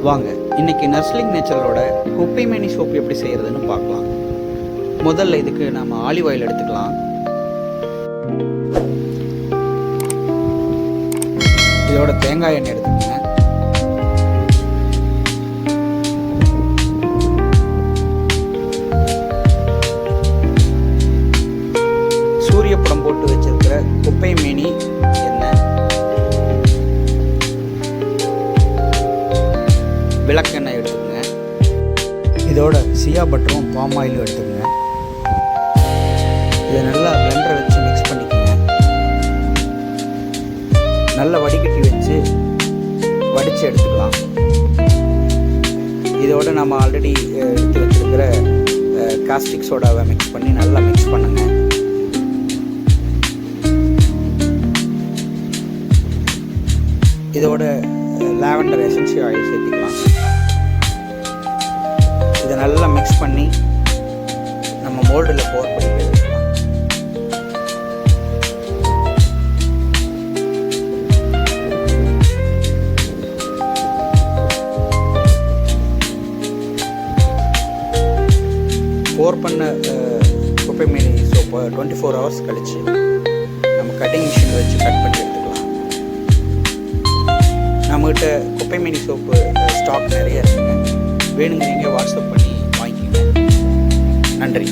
வாங்க இன்னைக்கு நர்ஸ்லிங் நேச்சரோட குப்பை மேனி சோப்பு எப்படி செய்யறதுன்னு பார்க்கலாம். முதல்ல இதுக்கு நம்ம ஆலிவ் ஆயில் எடுத்துக்கலாம். இதோட தேங்காய் எண்ணெய் எடுத்துக்கோங்க. சூரிய படம் போட்டு வச்சிருக்கிற குப்பை மேனி எண்ணெய், விளக்கெண்ணெய் எடுத்துக்கோங்க. இதோட சியா பட்டரும் பாம் ஆயிலும் எடுத்துக்கோங்க. இதை நல்லா பிளெண்டரை வச்சு மிக்ஸ் பண்ணிக்கோங்க. நல்லா வடிகட்டி வச்சு வடித்து எடுத்துக்கலாம். இதோட நம்ம ஆல்ரெடி எடுத்து வச்சுருக்கிற காஸ்டிக் சோடாவை மிக்ஸ் பண்ணி நல்லா மிக்ஸ் பண்ணுங்க. இதோட லாவெண்டர் எசென்சியல் ஆயில் சேர்த்துக்கலாம். இதை நல்லா மிக்ஸ் பண்ணி நம்ம மோல்டில் போர் பண்ணி எடுத்துக்கலாம். போர் பண்ண குப்பை மேனி சோப்பை 24 hours கழிச்சு நம்ம கட்டிங் மிஷினில் வச்சு கட் பண்ணி எடுத்துக்கலாம். நம்மகிட்ட குப்பை மேனி சோப்பு ஸ்டாக் நிறைய இருக்குங்க. வேணுங்கிறீங்க வாட்ஸ்அப் பண்ணி வாங்கிக்கோங்க. நன்றி.